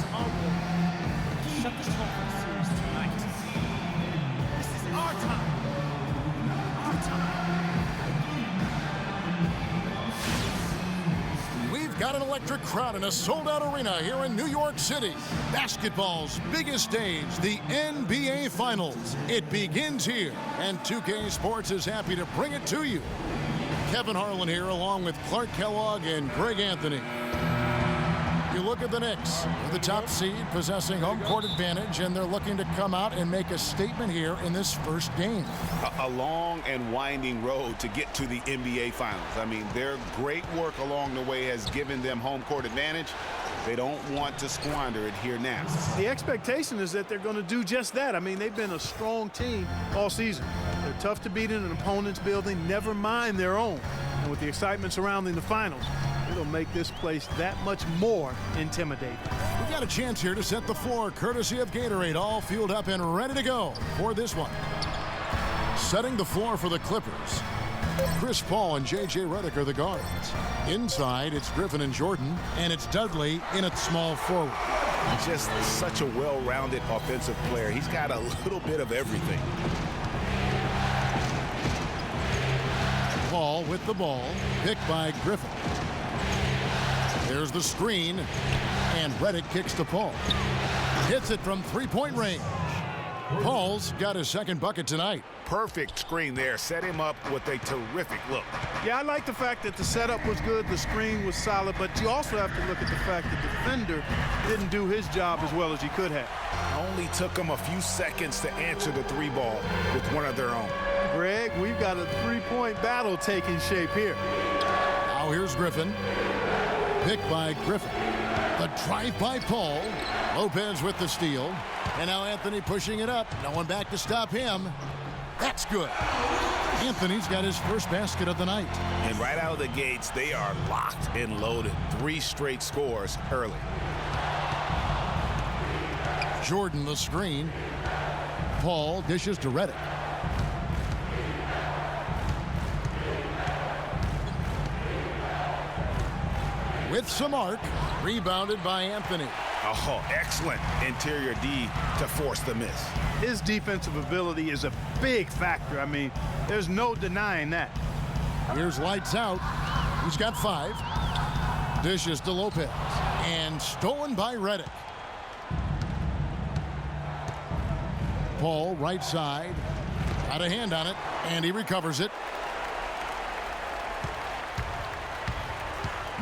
is our role to shut this tone for the series tonight. This is our time. Our time. We've got an electric crowd in a sold-out arena here in New York City. Basketball's biggest stage, the NBA Finals. It begins here, and 2K Sports is happy to bring it to you. Kevin Harlan here, along with Clark Kellogg and Greg Anthony. You look at the Knicks, the top seed, possessing home court advantage, and they're looking to come out and make a statement here in this first game. A long and winding road to get to the NBA Finals. I mean, their great work along the way has given them home court advantage. They don't want to squander it here now. The expectation is that they're going to do just that. I mean, they've been a strong team all season. They're tough to beat in an opponent's building, never mind their own. And with the excitement surrounding the finals, it'll make this place that much more intimidating. We've got a chance here to set the floor, courtesy of Gatorade, all fueled up and ready to go for this one. Setting the floor for the Clippers. Chris Paul and J.J. Redick are the guards. Inside, it's Griffin and Jordan, and it's Dudley in at small forward. Just such a well-rounded offensive player. He's got a little bit of everything. Paul with the ball, picked by Griffin. There's the screen, and Redick kicks to Paul. Hits it from three-point range. Paul's got his second bucket tonight. Perfect screen there. Set him up with a terrific look. Yeah, I like the fact that the setup was good, the screen was solid, but you also have to look at the fact that the defender didn't do his job as well as he could have. Only took them a few seconds to answer the three ball with one of their own. Greg, we've got a three-point battle taking shape here. Now here's Griffin. Picked by Griffin. The drive by Paul. Lopez with the steal. And now Anthony pushing it up. No one back to stop him. That's good. Anthony's got his first basket of the night. And right out of the gates, they are locked and loaded. 3 straight scores early. Jordan the screen. Paul dishes to Redick. With some arc, rebounded by Anthony. Oh, excellent interior D to force the miss. His defensive ability is a big factor. I mean, there's no denying that. Here's lights out. He's got 5. Dishes to Lopez. And stolen by Redick. Paul, right side. Got a hand on it, and he recovers it.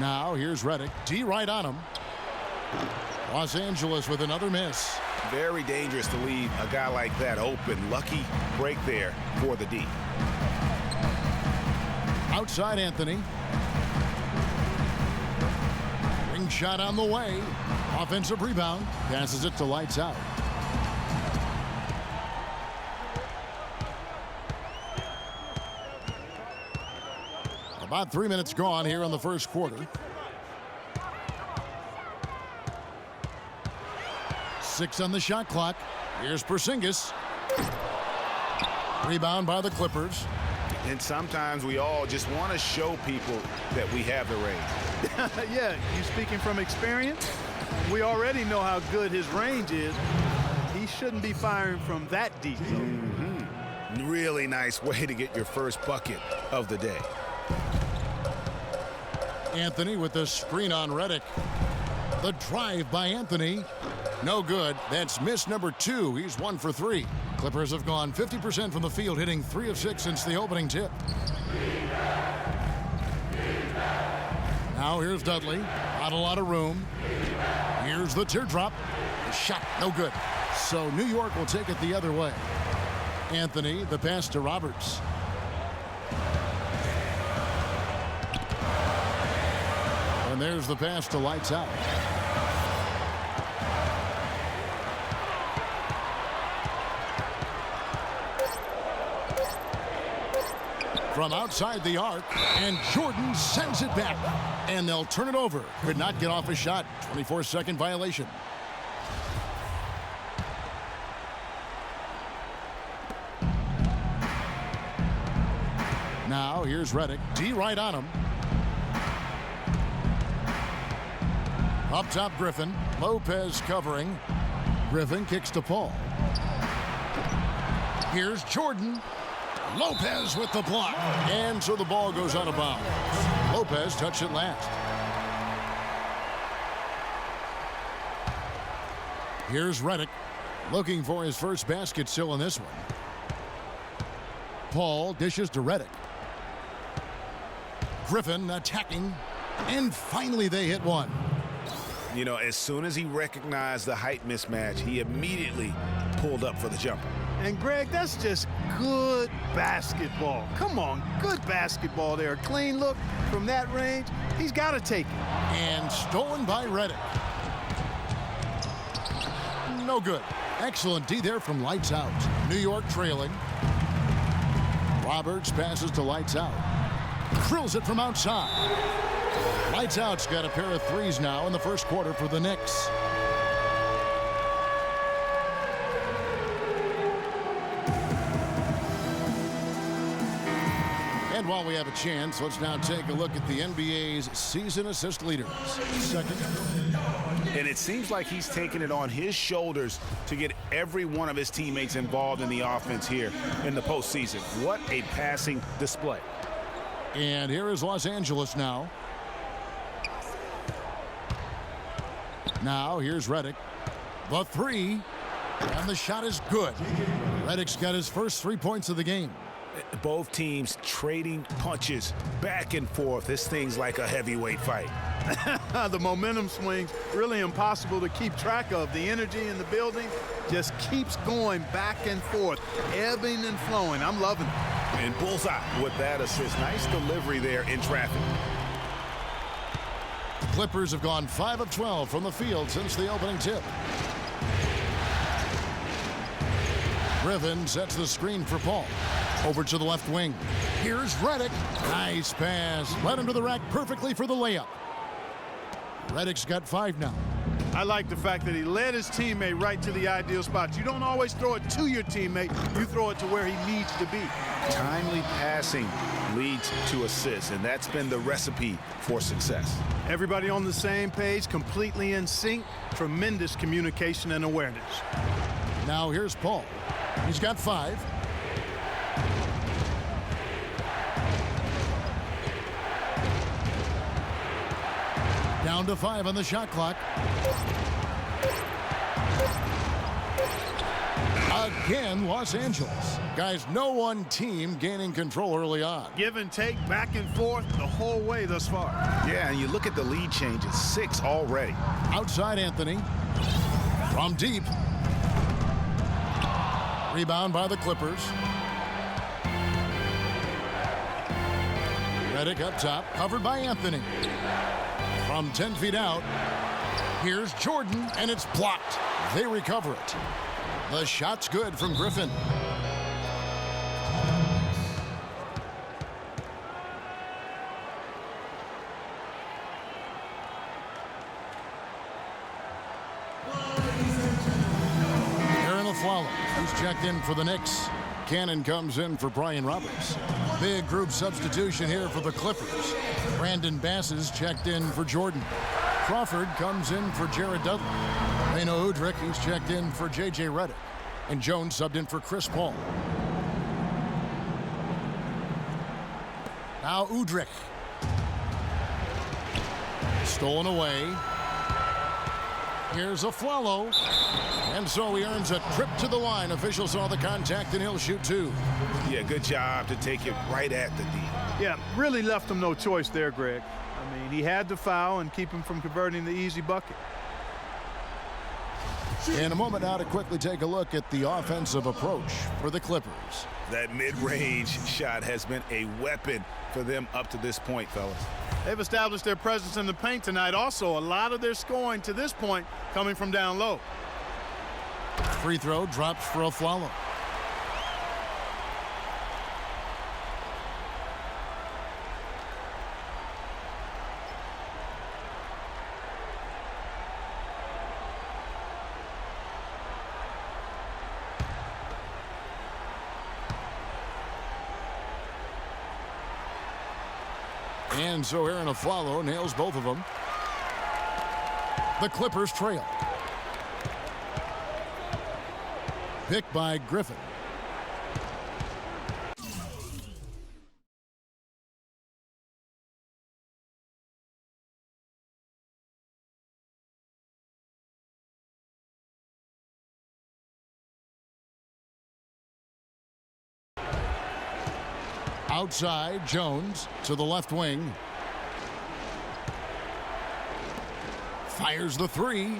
Now, here's Redick. D right on him. Los Angeles with another miss. Very dangerous to leave a guy like that open. Lucky break there for the D. Outside Anthony. Ring shot on the way. Offensive rebound. Passes it to lights out. About 3 minutes gone here in the first quarter. 6 on the shot clock. Here's Porzingis. Rebound by the Clippers. And sometimes we all just want to show people that we have the range. Yeah, you speaking from experience? We already know how good his range is. He shouldn't be firing from that deep. Really nice way to get your first bucket of the day. Anthony with the screen on Redick. The drive by Anthony. No good. That's miss number 2. He's 1 for 3. Clippers have gone 50% from the field, hitting 3 of 6 since the opening tip. Now here's Dudley. Not a lot of room. Here's the teardrop. The shot, no good. So New York will take it the other way. Anthony, the pass to Roberts. And there's the pass to lights out. From outside the arc, and Jordan sends it back. And they'll turn it over. Could not get off a shot. 24-second violation. Now here's Redick. D right on him. Up top, Griffin. Lopez covering. Griffin kicks to Paul. Here's Jordan. Lopez with the block. And so the ball goes out of bounds. Lopez touched it last. Here's Redick, looking for his first basket still in this one. Paul dishes to Redick. Griffin attacking, and finally they hit one. You know, as soon as he recognized the height mismatch, he immediately pulled up for the jumper. And Greg, that's just good basketball. Come on, good basketball there. A clean look from that range. He's got to take it. And stolen by Redick. No good. Excellent D there from Lights Out. New York trailing. Roberts passes to Lights Out. Drills it from outside. Lights Out's got a pair of threes now in the first quarter for the Knicks. And while we have a chance, let's now take a look at the NBA's season assist leaders. Second. And it seems like he's taking it on his shoulders to get every one of his teammates involved in the offense here in the postseason. What a passing display. And here is Los Angeles now. Now here's Redick. The three. And the shot is good. Redick's got his first 3 points of the game. Both teams trading punches back and forth. This thing's like a heavyweight fight. The momentum swings really impossible to keep track of. The energy in the building just keeps going back and forth, ebbing and flowing. I'm loving it. And bullseye with that assist. Nice delivery there in traffic. The Clippers have gone 5 of 12 from the field since the opening tip. Griffin sets the screen for Paul. Over to the left wing. Here's Redick. Nice pass. Led him to the rack perfectly for the layup. Redick's got 5 now. I like the fact that he led his teammate right to the ideal spot. You don't always throw it to your teammate. You throw it to where he needs to be. Timely passing leads to assists, and that's been the recipe for success. Everybody on the same page, completely in sync. Tremendous communication and awareness. Now here's Paul. He's got 5. Down to 5 on the shot clock. Again, Los Angeles. Guys, no one team gaining control early on. Give and take, back and forth the whole way thus far. Yeah, and you look at the lead changes, 6 already. Outside Anthony. From deep. Rebound by the Clippers. Redick up top, covered by Anthony. From 10 feet out, here's Jordan, and it's blocked. They recover it. The shot's good from Griffin. Aaron Aflalo, who's checked in for the Knicks. Cannon comes in for Brian Roberts. Big group substitution here for the Clippers. Brandon Bass is checked in for Jordan. Crawford comes in for Jared Dudley. Reno Udrich, he's checked in for J.J. Redick. And Jones subbed in for Chris Paul. Now Udrich. Stolen away. Here's Aflalo. And so he earns a trip to the line. Officials saw the contact, and he'll shoot 2. Yeah, good job to take it right at the D. Yeah, really left him no choice there, Greg. I mean, he had to foul and keep him from converting the easy bucket. In a moment now to quickly take a look at the offensive approach for the Clippers. That mid-range shot has been a weapon for them up to this point, fellas. They've established their presence in the paint tonight. Also, a lot of their scoring to this point coming from down low. Free throw drops for Aflalo. And so Aaron Aflalo nails both of them. The Clippers trail. Picked by Griffin. Outside, Jones to the left wing. Fires the three.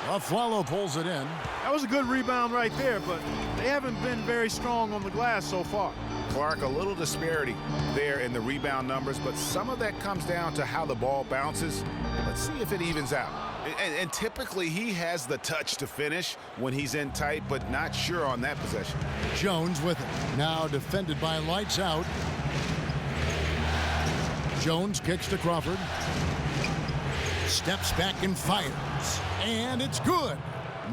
Afflalo pulls it in. That was a good rebound right there, but they haven't been very strong on the glass so far. Clark, a little disparity there in the rebound numbers, but some of that comes down to how the ball bounces. Let's see if it evens out. And typically he has the touch to finish when he's in tight, but not sure on that possession. Jones with it. Now defended by Lights Out. Jones kicks to Crawford. Steps back and fires. And it's good.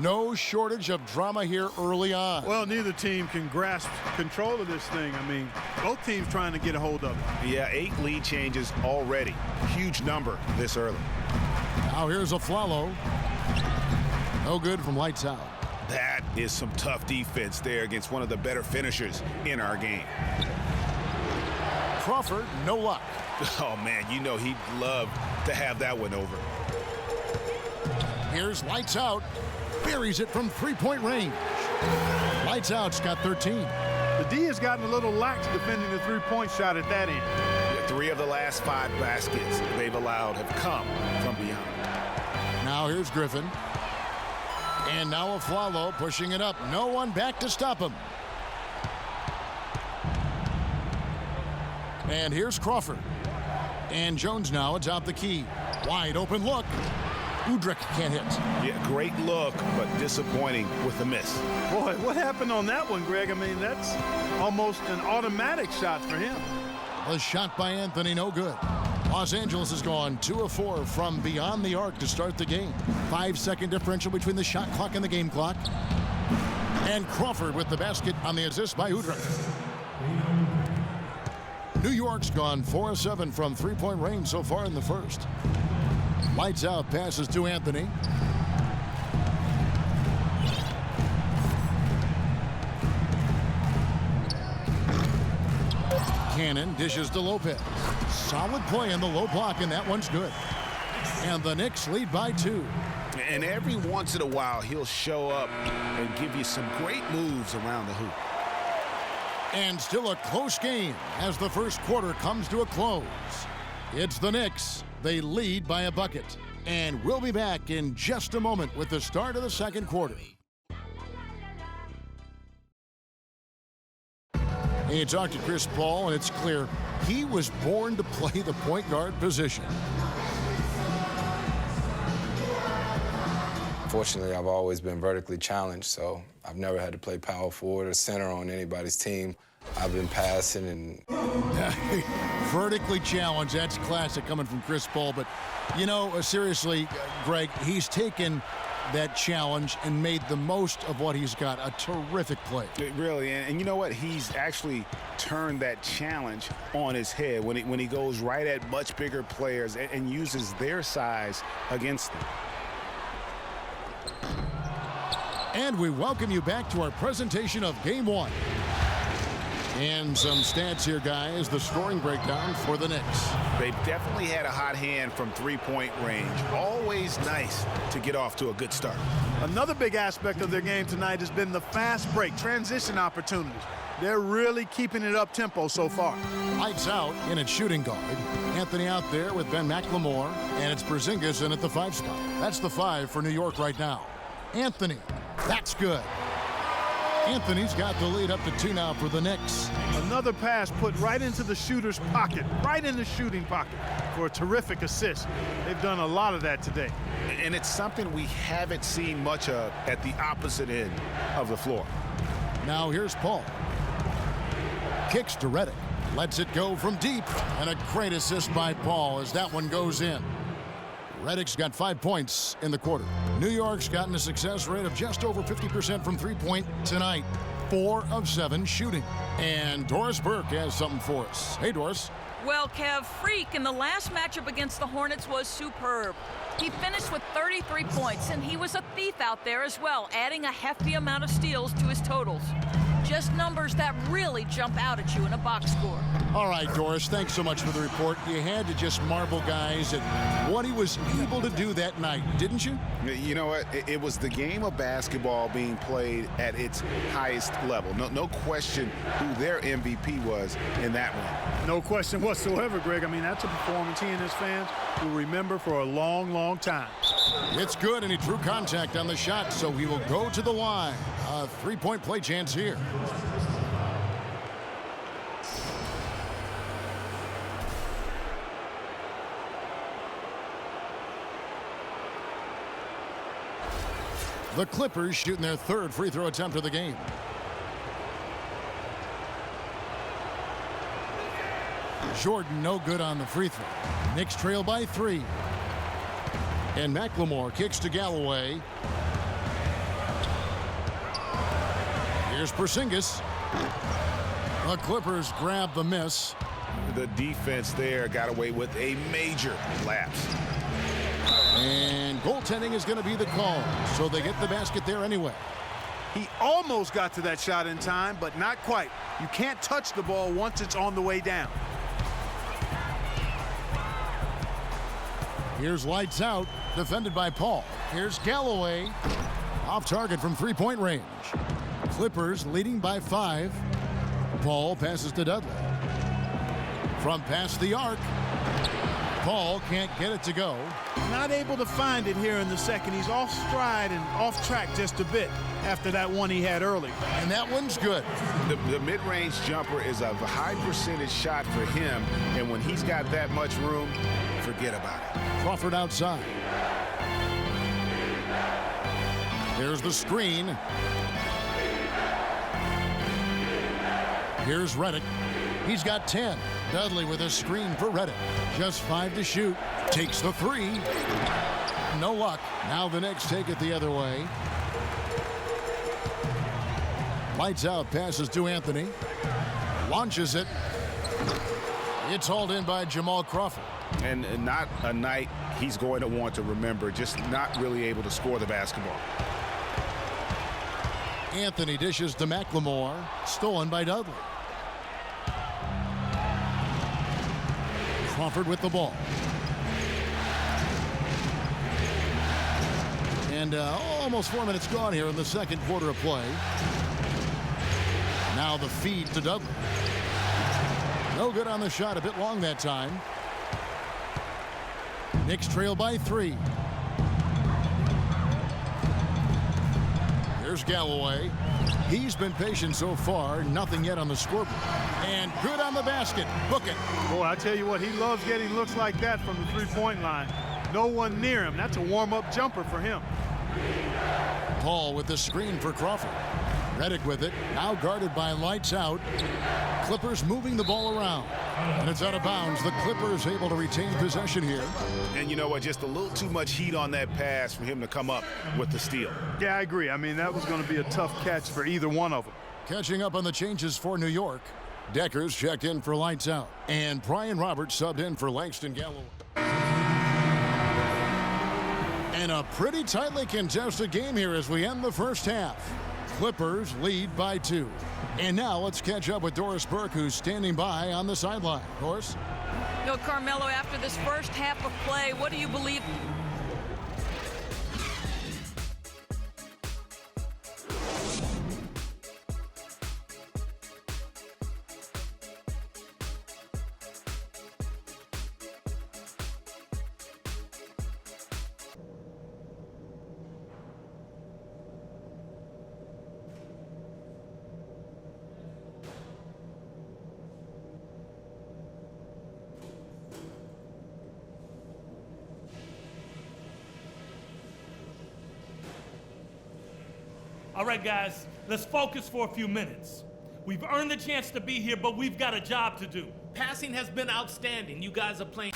No shortage of drama here early on. Well, neither team can grasp control of this thing. I mean, both teams trying to get a hold of it. Yeah, 8 lead changes already. Huge number this early. Now here's Afflalo. No good from Lights Out. That is some tough defense there against one of the better finishers in our game. Crawford, no luck. Oh, man, you know he'd love to have that one over. Here's Lights Out. Buries it from three-point range. Lights Out's got 13. The D has gotten a little lax defending the three-point shot at that end. Yeah, 3 of the last 5 baskets they've allowed have come from beyond. Now here's Griffin. And now Afflalo pushing it up. No one back to stop him. And here's Crawford. And Jones now atop the key. Wide open look. Udrich can't hit. Yeah, great look, but disappointing with the miss. Boy, what happened on that one, Greg? I mean, that's almost an automatic shot for him. A shot by Anthony, no good. Los Angeles has gone 2 of 4 from beyond the arc to start the game. 5-second differential between the shot clock and the game clock. And Crawford with the basket on the assist by Udrich. New York's gone 4 of 7 from three-point range so far in the first. Lights Out passes to Anthony. Cannon dishes to Lopez. Solid play in the low block, and that one's good. And the Knicks lead by 2. And every once in a while, he'll show up and give you some great moves around the hoop. And still a close game as the first quarter comes to a close. It's the Knicks. They lead by a bucket. And we'll be back in just a moment with the start of the second quarter. You talk to Chris Paul, and it's clear he was born to play the point guard position. Fortunately, I've always been vertically challenged, so I've never had to play power forward or center on anybody's team. I've been passing and... Vertically challenged, that's classic coming from Chris Paul. But, you know, seriously, Greg, he's taken that challenge and made the most of what he's got. A terrific play. Really, and you know what? He's actually turned that challenge on his head when he goes right at much bigger players and uses their size against them. And we welcome you back to our presentation of Game 1. And some stats here, guys. The scoring breakdown for the Knicks. They've definitely had a hot hand from three-point range. Always nice to get off to a good start. Another big aspect of their game tonight has been the fast break, transition opportunities. They're really keeping it up-tempo so far. Lights Out in at shooting guard. Anthony out there with Ben McLemore. And it's Porzingis in at the 5 spot. That's the 5 for New York right now. Anthony, that's good. Anthony's got the lead up to 2 now for the Knicks. Another pass put right into the shooter's pocket, right in the shooting pocket for a terrific assist. They've done a lot of that today. And it's something we haven't seen much of at the opposite end of the floor. Now here's Paul. Kicks to Redick. Lets it go from deep. And a great assist by Paul as that one goes in. Redick's got 5 points in the quarter. New York's gotten a success rate of just over 50% from three-point tonight. 4 of 7 shooting. And Doris Burke has something for us. Hey, Doris. Well, Kev, Freak in the last matchup against the Hornets was superb. He finished with 33 points, and he was a thief out there as well, adding a hefty amount of steals to his totals. Just numbers that really jump out at you in a box score. All right, Doris, thanks so much for the report. You had to just marvel, guys, at what he was able to do that night, didn't you? You know what? It was the game of basketball being played at its highest level. No question who their MVP was in that one. No question whatsoever, Greg. I mean, that's a performance he and his fans will remember for a long, long time. It's good, and he drew contact on the shot, so he will go to the line. A three-point play chance here. The Clippers shooting their third free throw attempt of the game. Jordan no good on the free throw. Knicks trail by 3. And McLemore kicks to Galloway. Here's Porzingis. The Clippers grab the miss. The defense there got away with a major lapse. And goaltending is going to be the call, so they get the basket there anyway. He almost got to that shot in time, but not quite. You can't touch the ball once it's on the way down. Here's lights out, defended by Paul. Here's Galloway, off target from three-point range. Clippers leading by 5. Paul passes to Dudley. From past the arc, Paul can't get it to go. Not able to find it here in the second. He's off stride and off track just a bit after that one he had early. And that one's good. The mid-range jumper is a high percentage shot for him, and when he's got that much room, forget about it. Crawford outside. There's the screen. Here's Redick. He's got 10. Dudley with a screen for Redick. Just 5 to shoot. Takes the 3. No luck. Now the Knicks take it the other way. Lights out, passes to Anthony. Launches it. It's hauled in by Jamal Crawford. And not a night he's going to want to remember, just not really able to score the basketball. Anthony dishes to McLemore. Stolen by Dudley. Crawford with the ball. And almost 4 minutes gone here in the second quarter of play. Now the feed to Dudley. No good on the shot, a bit long that time. Knicks trail by 3. Here's Galloway. He's been patient so far. Nothing yet on the scoreboard. And good on the basket. Book it. Boy, I tell you what, he loves getting looks like that from the three-point line. No one near him. That's a warm-up jumper for him. Paul with the screen for Crawford. Redick with it. Now guarded by lights out. Clippers moving the ball around. And it's out of bounds. The Clippers able to retain possession here. And you know what? Just a little too much heat on that pass for him to come up with the steal. Yeah, I agree. I mean, that was going to be a tough catch for either one of them. Catching up on the changes for New York. Deckers checked in for lights out. And Brian Roberts subbed in for Langston Galloway. And a pretty tightly contested game here as we end the first half. Clippers lead by 2. And now let's catch up with Doris Burke, who's standing by on the sideline. Doris? No, Carmelo, after this first half of play, what do you believe? All right, guys, let's focus for a few minutes. We've earned the chance to be here, but we've got a job to do. Passing has been outstanding. You guys are playing.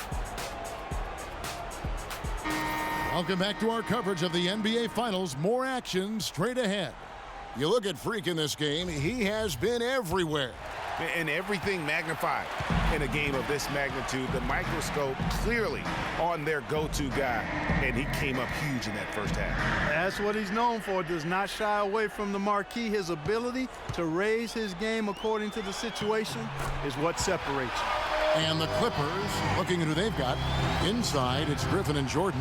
Welcome back to our coverage of the NBA Finals. More action straight ahead. You look at Freak in this game, he has been everywhere. And everything magnified in a game of this magnitude. The microscope clearly on their go-to guy, and he came up huge in that first half. That's what he's known for. Does not shy away from the marquee. His ability to raise his game according to the situation is what separates you. And the Clippers, looking at who they've got. Inside, it's Griffin and Jordan.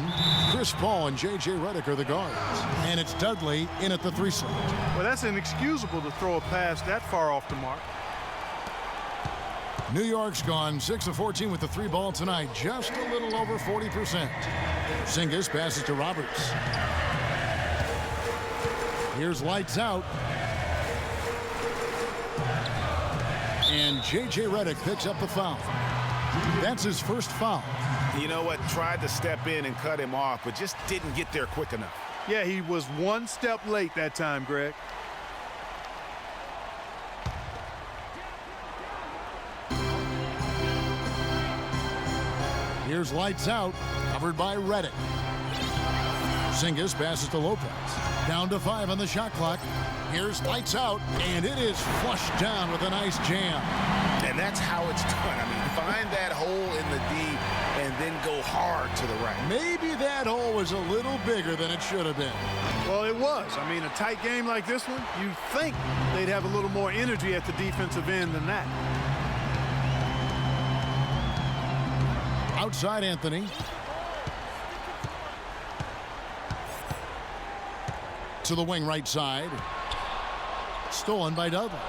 Chris Paul and J.J. Redick are the guards. And it's Dudley in at the 3 slot. Well, that's inexcusable to throw a pass that far off the mark. New York's gone 6 of 14 with the 3 ball tonight, just a little over 40%. Porzingis passes to Roberts. Here's lights out. And J.J. Redick picks up the foul. That's his first foul. You know what? Tried to step in and cut him off, but just didn't get there quick enough. Yeah, he was one step late that time, Greg. Here's lights out, covered by Redick. Porzingis passes to Lopez. Down to 5 on the shot clock. Here's lights out, and it is flushed down with a nice jam. And that's how it's done. I mean, find that hole in the D and then go hard to the right. Maybe that hole was a little bigger than it should have been. Well, it was. I mean, a tight game like this one, you'd think they'd have a little more energy at the defensive end than that. Outside Anthony. To the wing right side. Stolen by Dudley.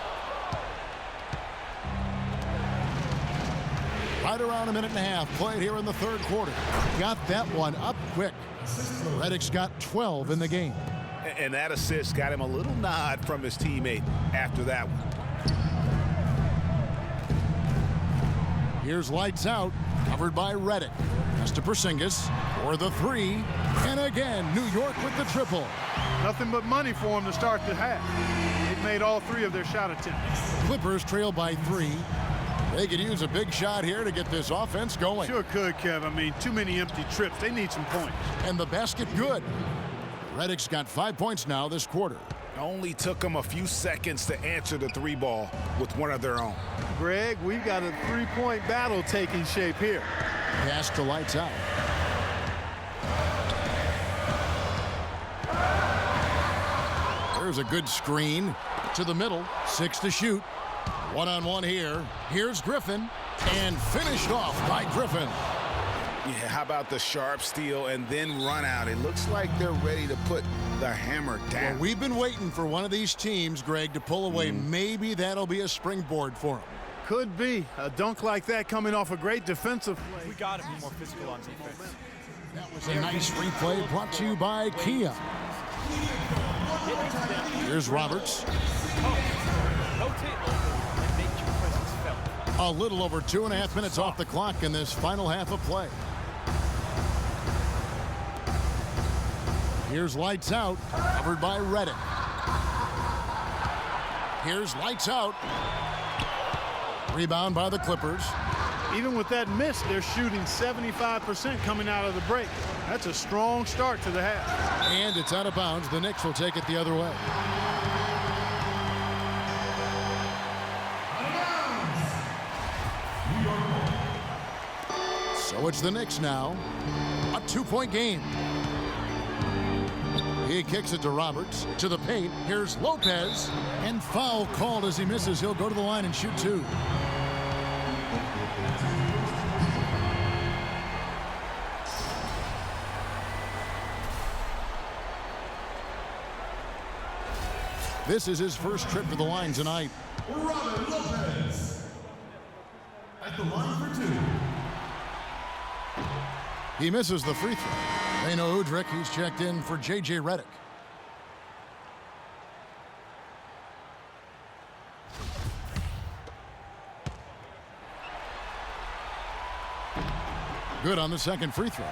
Right around a minute and a half played here in the third quarter. Got that one up quick. Redick's got 12 in the game. And that assist got him a little nod from his teammate after that one. Here's lights out, covered by Redick. Pass to Porzingis for the 3. And again, New York with the triple. Nothing but money for him to start the half. They've made all 3 of their shot attempts. Clippers trail by 3. They could use a big shot here to get this offense going. Sure could, Kev. I mean, too many empty trips. They need some points. And the basket good. Redick's got 5 points now this quarter. Only took them a few seconds to answer the 3 ball with one of their own. Greg, we've got a 3-point battle taking shape here. Pass to lights out. There's a good screen to the middle. 6 to shoot. One-on-one here. Here's Griffin. And finished off by Griffin. Yeah, how about the sharp steal and then run out? It looks like they're ready to put the hammer down. Well, we've been waiting for one of these teams, Greg, to pull away. Maybe that'll be a springboard for them. Could be. A dunk like that coming off a great defensive play. We got to be more physical on defense. That was a nice replay brought to you by Kia. Here's Roberts. A little over 2.5 minutes off the clock in this final half of play. Here's lights out, covered by Redick. Here's lights out. Rebound by the Clippers. Even with that miss, they're shooting 75% coming out of the break. That's a strong start to the half. And it's out of bounds. The Knicks will take it the other way. So it's the Knicks now. A 2-point game. He kicks it to Roberts. To the paint. Here's Lopez. And foul called as he misses. He'll go to the line and shoot 2. This is his first trip to the line tonight. Robin Lopez at the line for 2. He misses the free throw. They know Udrich. He's checked in for J.J. Redick. Good on the second free throw.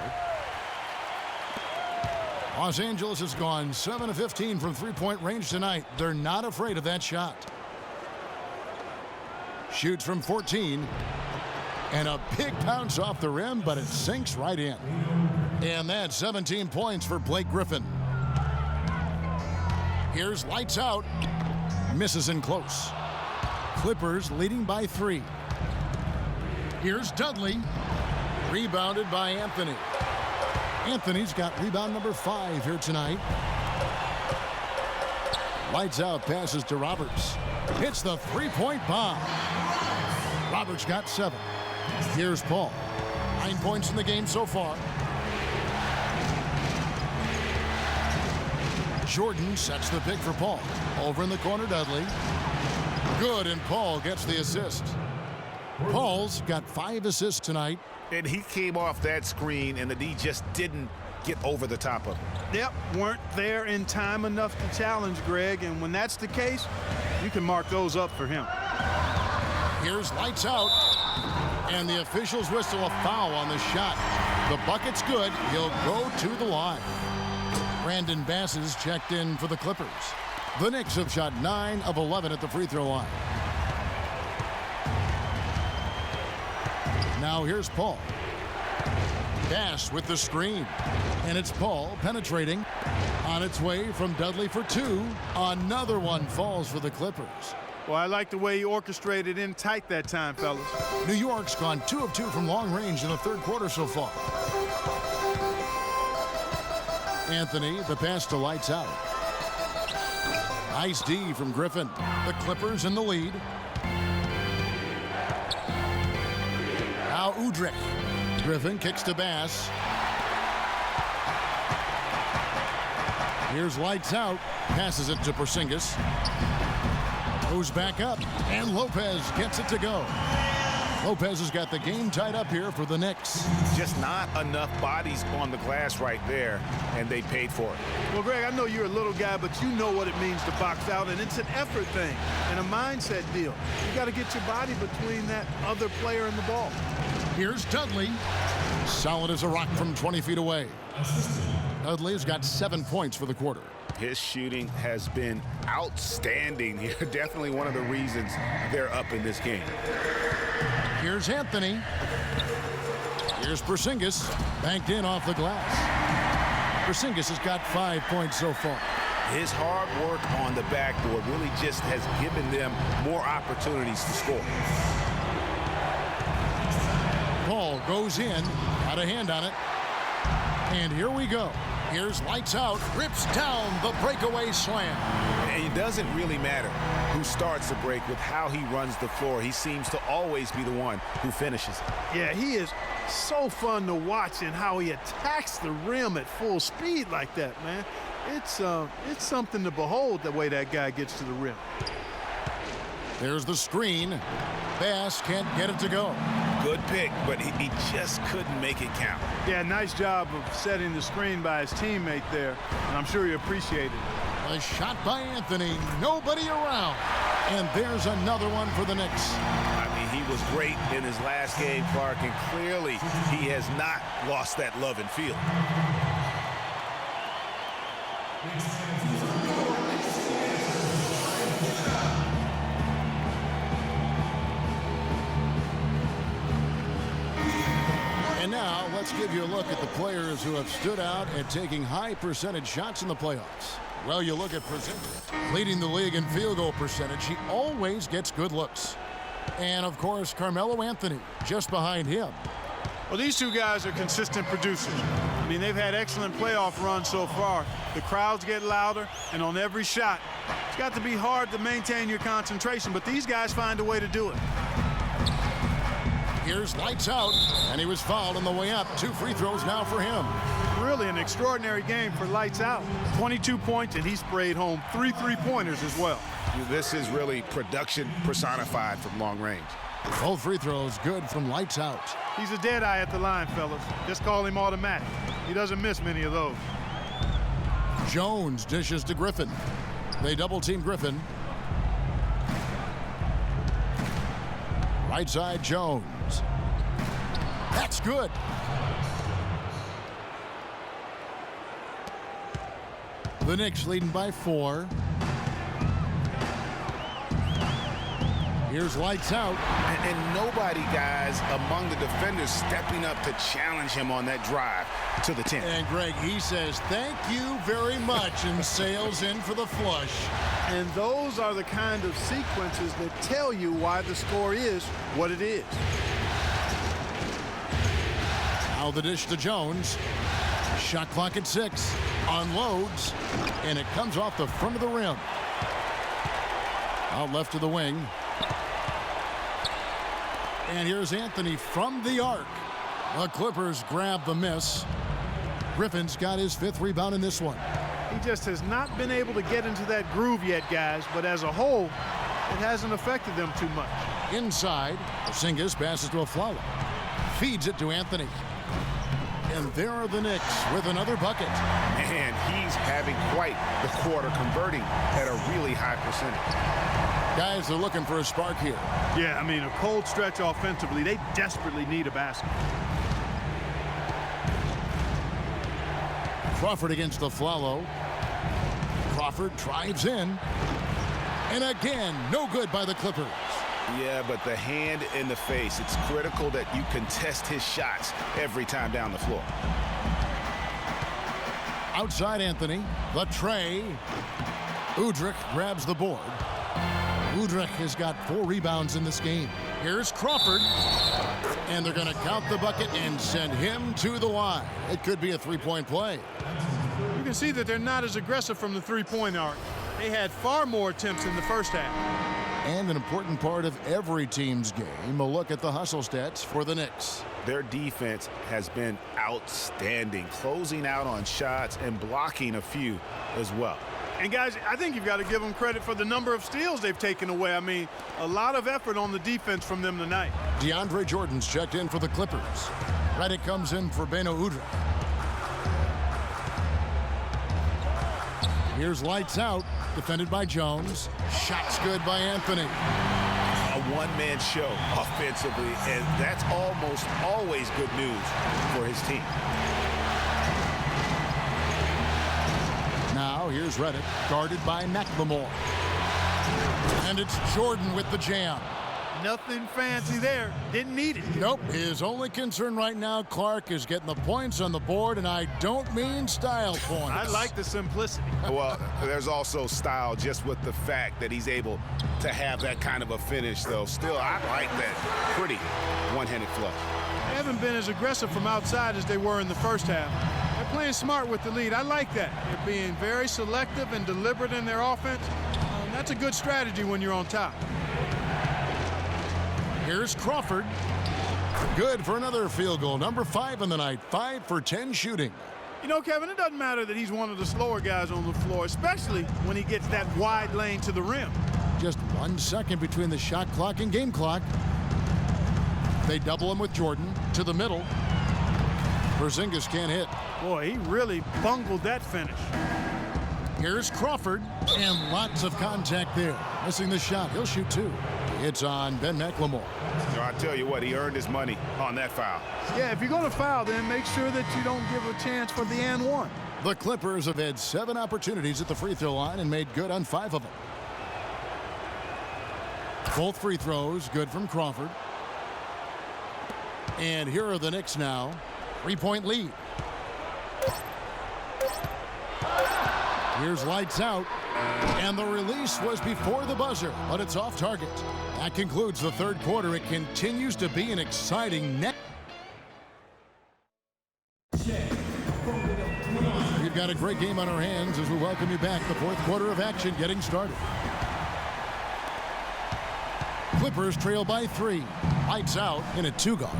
Los Angeles has gone 7 of 15 from three-point range tonight. They're not afraid of that shot. Shoots from 14. And a big bounce off the rim, but it sinks right in. And that's 17 points for Blake Griffin. Here's lights out. Misses in close. Clippers leading by 3. Here's Dudley. Rebounded by Anthony. Anthony's got rebound number 5 here tonight. Lights out, passes to Roberts. Hits the three-point bomb. Roberts got 7. Here's Paul. 9 points in the game so far. Jordan sets the pick for Paul. Over in the corner, Dudley. Good, and Paul gets the assist. Paul's got 5 assists tonight. And he came off that screen, and the D just didn't get over the top of him. Yep, weren't there in time enough to challenge Greg, and when that's the case, you can mark those up for him. Here's lights out, and the officials whistle a foul on the shot. The bucket's good. He'll go to the line. Brandon Bass is checked in for the Clippers. The Knicks have shot 9 of 11 at the free throw line. Now here's Paul. Bass with the screen. And it's Paul penetrating. On its way from Dudley for 2. Another one falls for the Clippers. Well, I like the way he orchestrated in tight that time, fellas. New York's gone 2 of 2 from long range in the third quarter so far. Anthony, the pass to lights out. Nice D from Griffin. The Clippers in the lead. Now Udrih. Griffin kicks to Bass. Here's lights out. Passes it to Porzingis. Goes back up, and Lopez gets it to go. Lopez has got the game tied up here for the Knicks. Just not enough bodies on the glass right there, and they paid for it. Well, Greg, I know you're a little guy, but you know what it means to box out, and it's an effort thing and a mindset deal. You got to get your body between that other player and the ball. Here's Dudley. Solid as a rock from 20 feet away. Dudley has got 7 points for the quarter. His shooting has been outstanding here. Definitely one of the reasons they're up in this game. Here's Anthony. Here's Porzingis. Banked in off the glass. Porzingis has got 5 points so far. His hard work on the backboard really just has given them more opportunities to score. Paul goes in. Got a hand on it. And here we go. Here's lights out. Rips down the breakaway slam. And it doesn't really matter who starts the break with how he runs the floor. He seems to always be the one who finishes it. Yeah, he is so fun to watch in how he attacks the rim at full speed like that, man. It's something to behold the way that guy gets to the rim. There's the screen. Bass can't get it to go. Good pick, but he just couldn't make it count. Yeah, nice job of setting the screen by his teammate there, and I'm sure he appreciated it. A shot by Anthony. Nobody around. And there's another one for the Knicks. I mean, he was great in his last game, Clark, and clearly he has not lost that love and feel. And now let's give you a look at the players who have stood out at taking high percentage shots in the playoffs. Well, you look at Porzingis, leading the league in field goal percentage. He always gets good looks. And, of course, Carmelo Anthony just behind him. Well, these two guys are consistent producers. I mean, they've had excellent playoff runs so far. The crowds get louder, and on every shot, it's got to be hard to maintain your concentration, but these guys find a way to do it. Here's lights out, and he was fouled on the way up. 2 free throws now for him. Really an extraordinary game for lights out. 22 points, and he sprayed home 3 3-pointers as well. This is really production personified from long range. Both free throws good from lights out. He's a dead eye at the line, fellas. Just call him automatic. He doesn't miss many of those. Jones dishes to Griffin. They double-team Griffin. Right side, Jones. That's good. The Knicks leading by 4. Here's lights out. And nobody, guys, among the defenders stepping up to challenge him on that drive to the 10. And Greg, he says, thank you very much, and sails in for the flush. And those are the kind of sequences that tell you why the score is what it is. Now the dish to Jones. Shot clock at 6. Unloads. And it comes off the front of the rim. Out left to the wing. And here's Anthony from the arc. The Clippers grab the miss. Griffin's got his 5th rebound in this one. He just has not been able to get into that groove yet, guys. But as a whole, it hasn't affected them too much. Inside, Porzingis passes to Afflalo. Feeds it to Anthony. And there are the Knicks with another bucket. And he's having quite the quarter, converting at a really high percentage. Guys are looking for a spark here. Yeah, I mean, a cold stretch offensively. They desperately need a basket. Crawford against Afflalo. Crawford drives in. And again, no good by the Clippers. Yeah, but the hand in the face, it's critical that you contest his shots every time down the floor. Outside Anthony, the tray. Udrih grabs the board. Udrih has got 4 rebounds in this game. Here's Crawford. And they're going to count the bucket and send him to the line. It could be a 3-point play. You can see that they're not as aggressive from the three-point arc. They had far more attempts in the first half. And an important part of every team's game, a look at the hustle stats for the Knicks. Their defense has been outstanding, closing out on shots and blocking a few as well. And guys, I think you've got to give them credit for the number of steals they've taken away. I mean, a lot of effort on the defense from them tonight. DeAndre Jordan's checked in for the Clippers. Redick comes in for Beno Udrih. Here's lights out, defended by Jones. Shots good by Anthony. A one-man show offensively, and that's almost always good news for his team. Now here's Redick, guarded by McLemore. And it's Jordan with the jam. Nothing fancy there. Didn't need it. Nope. His only concern right now, Clark, is getting the points on the board, and I don't mean style points. I like the simplicity. Well, there's also style just with the fact that he's able to have that kind of a finish, though. Still, I like that pretty one-handed flush. They haven't been as aggressive from outside as they were in the first half. They're playing smart with the lead. I like that. They're being very selective and deliberate in their offense. That's a good strategy when you're on top. Here's Crawford. Good for another field goal. Number 5 on the night. 5 for 10 shooting. You know, Kevin, it doesn't matter that he's one of the slower guys on the floor, especially when he gets that wide lane to the rim. Just 1 second between the shot clock and game clock. They double him with Jordan to the middle. Porzingis can't hit. Boy, he really bungled that finish. Here's Crawford, and lots of contact there. Missing the shot. He'll shoot 2. It's on Ben McLemore. I tell you what, he earned his money on that foul. Yeah, if you're going to foul, then make sure that you don't give a chance for the and one. The Clippers have had 7 opportunities at the free throw line and made good on 5 of them. Both free throws good from Crawford. And here are the Knicks now. 3-point lead. Here's lights out. And the release was before the buzzer, but it's off target. That concludes the third quarter. It continues to be an exciting net. We've got a great game on our hands as we welcome you back. The fourth quarter of action getting started. Clippers trail by 3. Lights out in a 2-guard.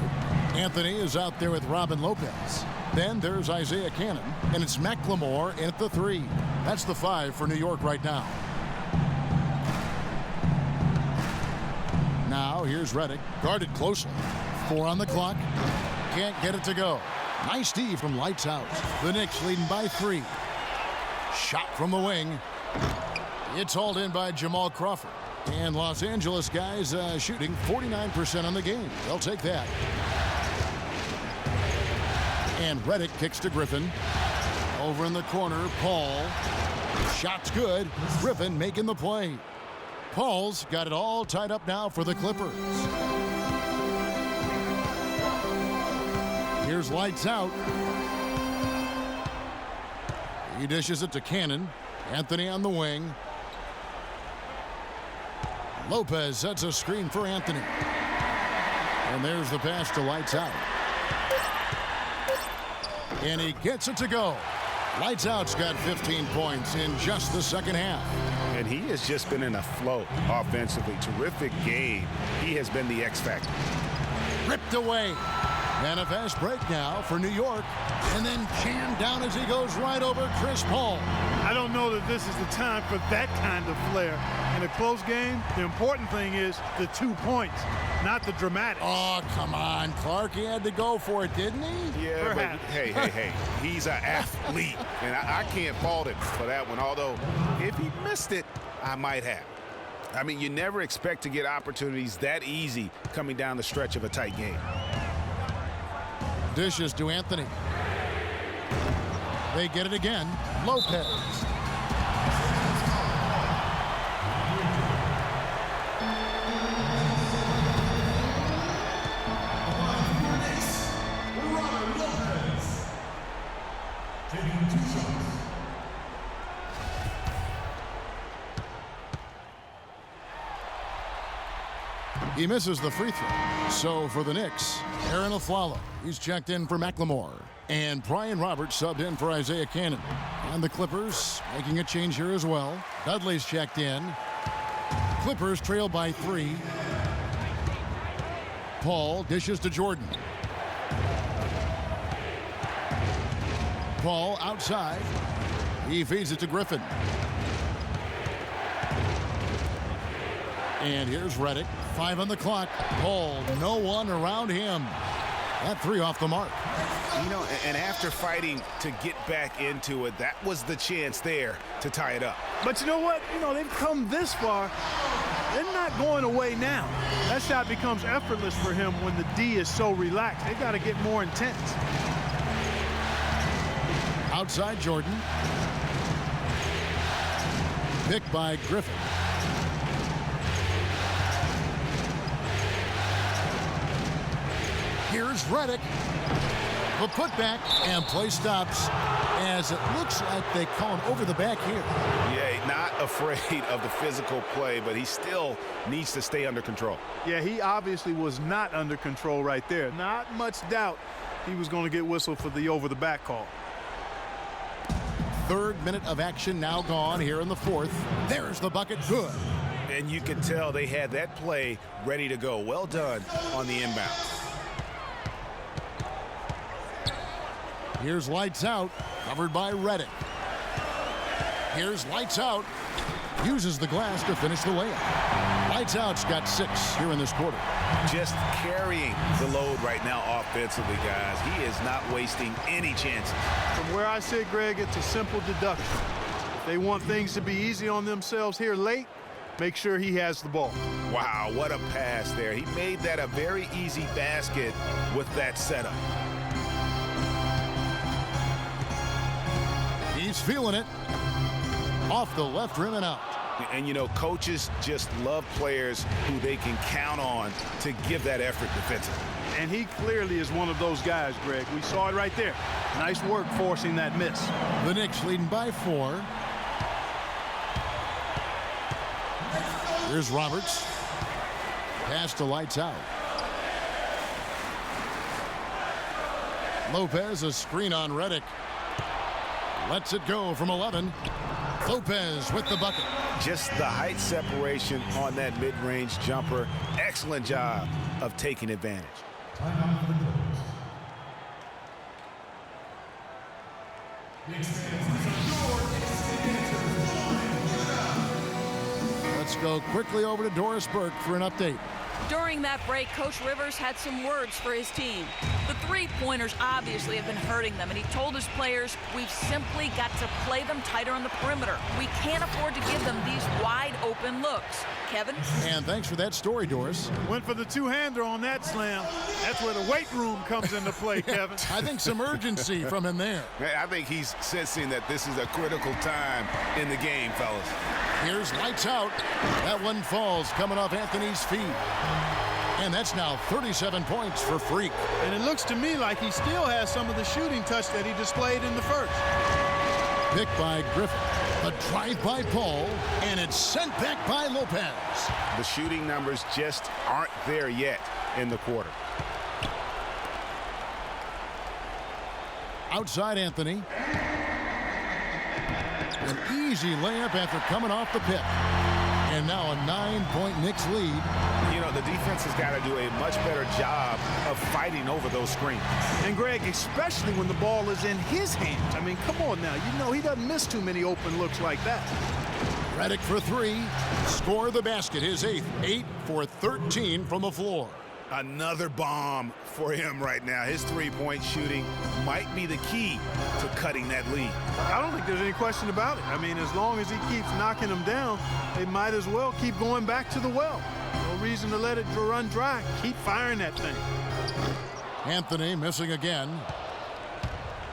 Anthony is out there with Robin Lopez. Then there's Isaiah Cannon, and it's McLemore in at the 3. That's the 5 for New York right now. Now here's Redick, guarded closely. 4 on the clock. Can't get it to go. Nice D from lights out. The Knicks leading by 3. Shot from the wing. It's hauled in by Jamal Crawford. And Los Angeles guys shooting 49% on the game. They'll take that. And Redick kicks to Griffin. Over in the corner, Paul. Shot's good. Griffin making the play. Paul's got it all tied up now for the Clippers. Here's lights out. He dishes it to Cannon. Anthony on the wing. Lopez sets a screen for Anthony. And there's the pass to lights out. And he gets it to go. Lights Out's got 15 points in just the second half. And he has just been in a flow offensively. Terrific game. He has been the X factor. Ripped away. And a fast break now for New York. And then jammed down as he goes right over Chris Paul. I don't know that this is the time for that kind of flair. In a close game, the important thing is the 2 points, not the dramatic. Oh, come on, Clark. He had to go for it, didn't he? Yeah, Perhaps. but hey. He's an athlete. And I can't fault him for that one. Although, if he missed it, I might have. I mean, you never expect to get opportunities that easy coming down the stretch of a tight game. Dishes to Anthony. They get it again. Lopez. Taking 2 shots. He misses the free throw. So for the Knicks, Aaron Aflalo. He's checked in for McLemore. And Brian Roberts subbed in for Isaiah Cannon. And the Clippers making a change here as well. Dudley's checked in. Clippers trail by 3. Paul dishes to Jordan. Paul outside. He feeds it to Griffin. And here's Redick. 5 on the clock. Paul, no one around him. That 3 off the mark. You know, and after fighting to get back into it, that was the chance there to tie it up. But you know what? They've come this far. They're not going away now. That shot becomes effortless for him when the D is so relaxed. They got to get more intense. Outside Jordan. Picked by Griffin. Here's Redick. The putback and play stops as it looks like they call him over the back here. Yeah, not afraid of the physical play, but he still needs to stay under control. Yeah, he obviously was not under control right there. Not much doubt he was going to get whistled for the over the back call. 3rd minute of action now gone here in the 4th. There's the bucket. Good. And you could tell they had that play ready to go. Well done on the inbound. Here's lights out, covered by Redick. Here's lights out. Uses the glass to finish the layup. Lights out's got 6 here in this quarter. Just carrying the load right now offensively, guys. He is not wasting any chances. From where I sit, Greg, it's a simple deduction. If they want things to be easy on themselves here late, make sure he has the ball. Wow, what a pass there. He made that a very easy basket with that setup. He's feeling it. Off the left rim and out. And, you know, coaches just love players who they can count on to give that effort defensively. And he clearly is one of those guys, Greg. We saw it right there. Nice work forcing that miss. The Knicks leading by 4. Here's Roberts. Pass to lights out. Lopez, a screen on Redick. Lets it go from 11. Lopez with the bucket. Just the height separation on that mid-range jumper. Excellent job of taking advantage. Timeout for the Clippers. Let's go quickly over to Doris Burke for an update. During that break, Coach Rivers had some words for his team. The three-pointers obviously have been hurting them, and he told his players, we've simply got to play them tighter on the perimeter. We can't afford to give them these wide-open looks. Kevin? And thanks for that story, Doris. Went for the two-hander on that slam. That's where the weight room comes into play, Kevin. I think some urgency from him there. I think he's sensing that this is a critical time in the game, fellas. Here's lights out. That one falls coming off Anthony's feet. And that's now 37 points for Freak. And it looks to me like he still has some of the shooting touch that he displayed in the first. Picked by Griffin. A drive by Paul, and it's sent back by Lopez. The shooting numbers just aren't there yet in the quarter. Outside Anthony. An easy layup after coming off the pick. And now a 9-point Knicks lead. You know, the defense has got to do a much better job of fighting over those screens. And Greg, especially when the ball is in his hands. I mean, come on now. You know he doesn't miss too many open looks like that. Redick for three. Score the basket. His 8th. 8 for 13 from the floor. Another bomb for him right now. His three-point shooting might be the key to cutting that lead. I don't think there's any question about it. I mean, as long as he keeps knocking them down, they might as well keep going back to the well. No reason to let it run dry. Keep firing that thing. Anthony missing again.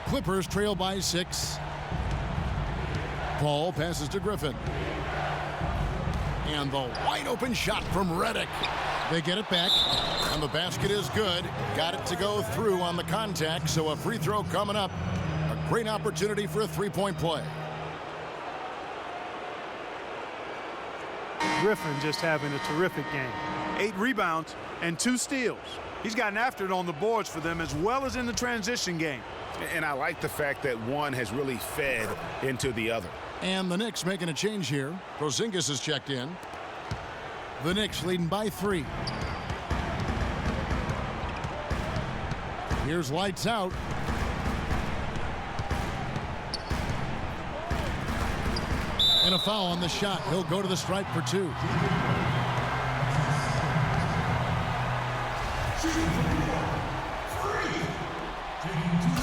Clippers trail by 6. Paul passes to Griffin. And the wide open shot from Redick. They get it back, and the basket is good. Got it to go through on the contact, so a free throw coming up. A great opportunity for a three-point play. Griffin just having a terrific game. 8 rebounds and 2 steals. He's gotten after it on the boards for them as well as in the transition game. And I like the fact that one has really fed into the other. And the Knicks making a change here. Porzingis is checked in. The Knicks leading by 3. Here's lights out. And a foul on the shot. He'll go to the stripe for 2.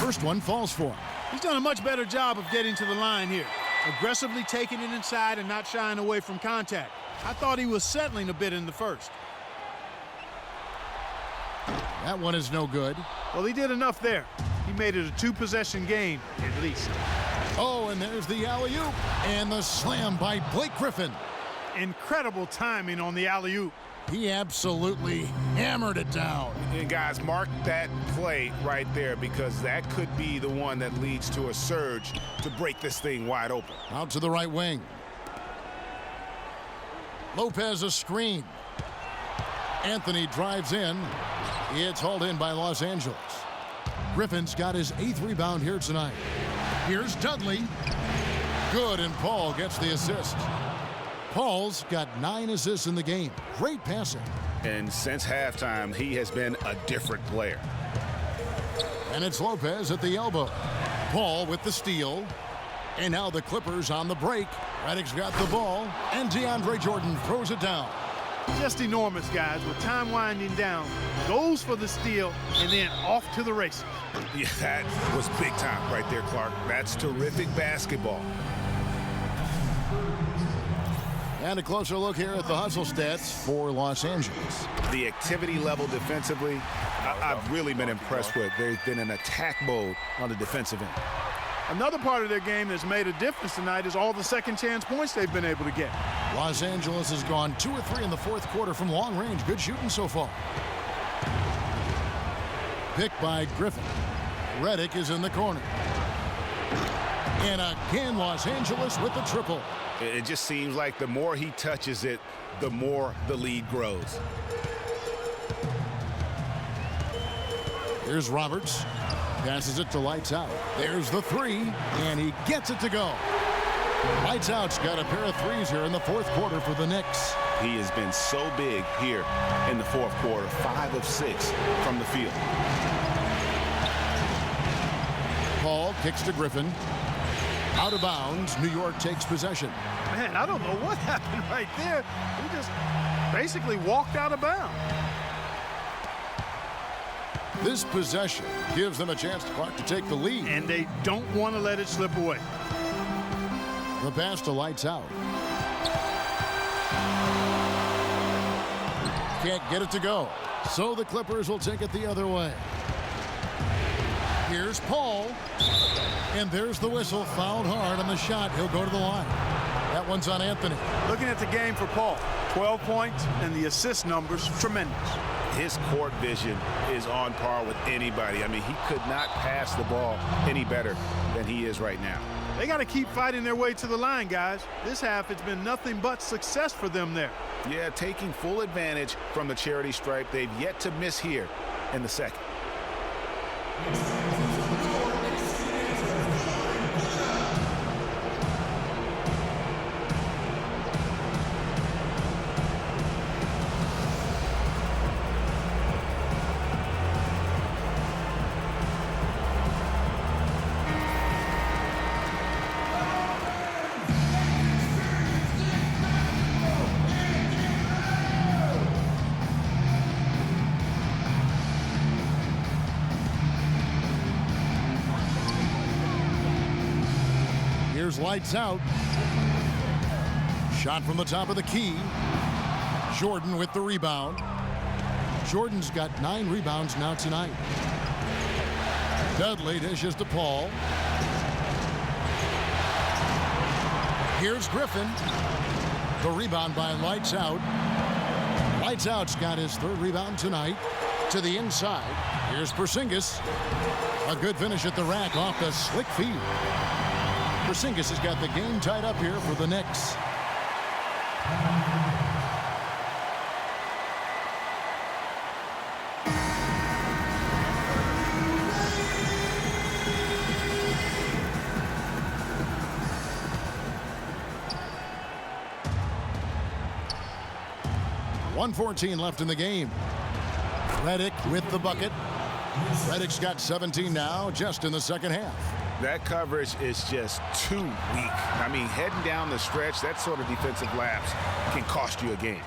First one falls for him. He's done a much better job of getting to the line here. Aggressively taking it inside and not shying away from contact. I thought he was settling a bit in the first. That one is no good. Well, he did enough there. He made it a 2-possession game, at least. Oh, and there's the alley-oop. And the slam by Blake Griffin. Incredible timing on the alley-oop. He absolutely hammered it down. And guys, mark that play right there, because that could be the one that leads to a surge to break this thing wide open. Out to the right wing. Lopez a screen. Anthony drives in. It's hauled in by Los Angeles. Griffin's got his 8th rebound here tonight. Here's Dudley. Good, and Paul gets the assist. Paul's got 9 assists in the game. Great passing. And since halftime, he has been a different player. And it's Lopez at the elbow. Paul with the steal. And now the Clippers on the break. Redick's got the ball, and DeAndre Jordan throws it down. Just enormous, guys. With time winding down, goes for the steal, and then off to the races. Yeah, that was big time right there, Clark. That's terrific basketball. And a closer look here at the hustle stats for Los Angeles. The activity level defensively, I've really been impressed with. They've been in attack mode on the defensive end. Another part of their game that's made a difference tonight is all the second chance points they've been able to get. Los Angeles has gone 2 or 3 in the 4th quarter from long range. Good shooting so far. Picked by Griffin. Redick is in the corner. And again, Los Angeles with the triple. It just seems like the more he touches it, the more the lead grows. Here's Roberts. Passes it to Lights Out. There's the 3, and he gets it to go. Lights Out's got a pair of 3s here in the 4th quarter for the Knicks. He has been so big here in the 4th quarter, 5 of 6 from the field. Paul kicks to Griffin. Out of bounds, New York takes possession. Man, I don't know what happened right there. He just basically walked out of bounds. This possession gives them a chance to take the lead. And they don't want to let it slip away. The pass to Lights Out. Can't get it to go. So the Clippers will take it the other way. Here's Paul. And there's the whistle. Fouled hard on the shot. He'll go to the line. That one's on Anthony. Looking at the game for Paul, 12 points and the assist numbers, tremendous. His court vision is on par with anybody. I mean, he could not pass the ball any better than he is right now. They got to keep fighting their way to the line, guys. This half, it's been nothing but success for them there. Yeah, taking full advantage from the charity stripe. They've yet to miss here in the second. Here's lights out. Shot from the top of the key. Jordan with the rebound. Jordan's got 9 rebounds now tonight. Dudley dishes to Paul. Here's Griffin. The rebound by Lights Out. Lights Out's got his 3rd rebound tonight. To the inside. Here's Porzingis. A good finish at the rack off the slick feed. Porzingis has got the game tied up here for the Knicks. .114 left in the game. Redick with the bucket. Redick's got 17 now, just in the second half. That coverage is just too weak. I mean, heading down the stretch, that sort of defensive lapse can cost you a game.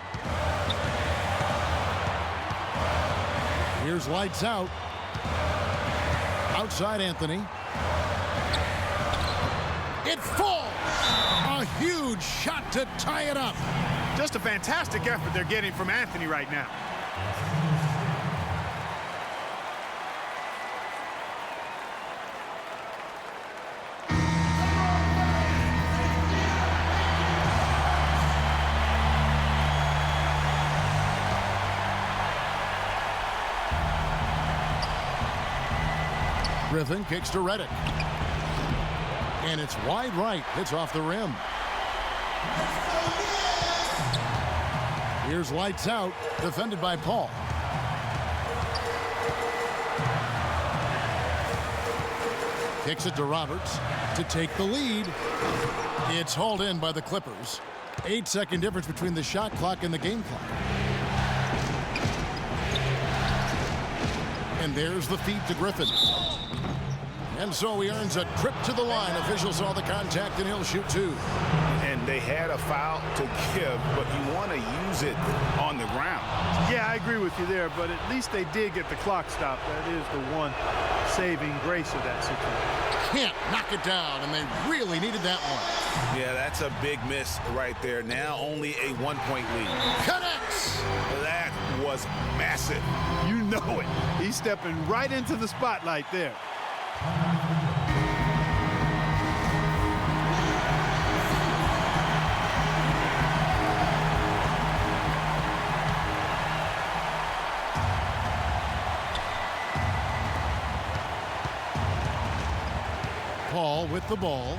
Here's Lights Out. Outside Anthony. It falls! A huge shot to tie it up. Just a fantastic effort they're getting from Anthony right now. Griffin kicks to Redick. And it's wide right. It's off the rim. Here's Lights Out, defended by Paul. Kicks it to Roberts to take the lead. It's hauled in by the Clippers. 8-second difference between the shot clock and the game clock. And there's the feed to Griffin. And so he earns a trip to the line. Officials saw the contact, and he'll shoot 2. And they had a foul to give, but you want to use it on the ground. Yeah, I agree with you there, but at least they did get the clock stopped. That is the one saving grace of that situation. Can't knock it down, and they really needed that one. Yeah, that's a big miss right there. Now only a 1-point lead. Connects! That was massive. You know it. He's stepping right into the spotlight there. Paul with the ball.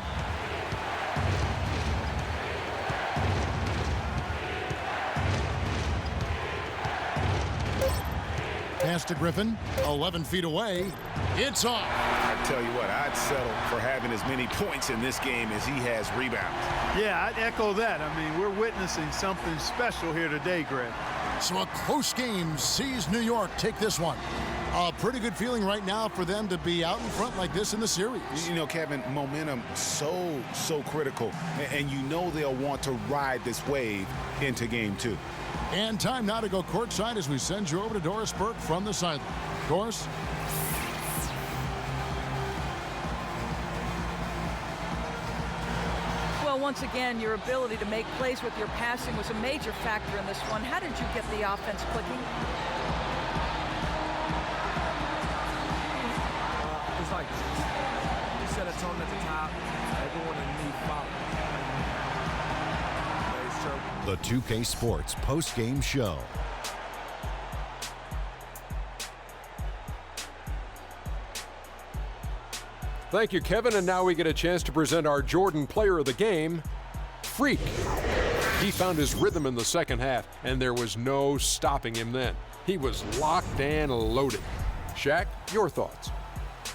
Pass to Griffin, 11 feet away. It's off. I tell you what, I'd settle for having as many points in this game as he has rebounds. Yeah, I'd echo that. I mean, we're witnessing something special here today, Greg. So a close game sees New York take this one. A pretty good feeling right now for them to be out in front like this in the series. You know, Kevin, momentum so critical. And you know they'll want to ride this wave into game 2. And time now to go courtside as we send you over to Doris Burke from the sideline. Doris? Well, once again, your ability to make plays with your passing was a major factor in this one. How did you get the offense clicking? It's like you set a tone at the top. Everyone in the need follow. the 2K Sports post-game show. Thank you, Kevin. And now we get a chance to present our Jordan Player of the Game, Freak. He found his rhythm in the second half, and there was no stopping him then. He was locked and loaded. Shaq, your thoughts?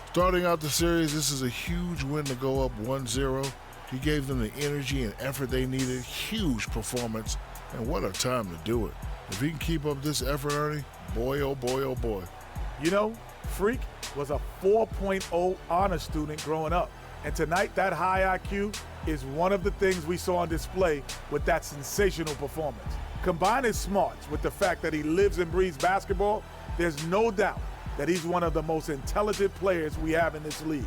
Starting out the series, this is a huge win to go up 1-0. He gave them the energy and effort they needed. Huge performance, and what a time to do it. If he can keep up this effort, Ernie, boy, oh boy, oh boy. You know, Freak was a 4.0 honor student growing up. And tonight, that high IQ is one of the things we saw on display with that sensational performance. Combine his smarts with the fact that he lives and breathes basketball, there's no doubt that he's one of the most intelligent players we have in this league.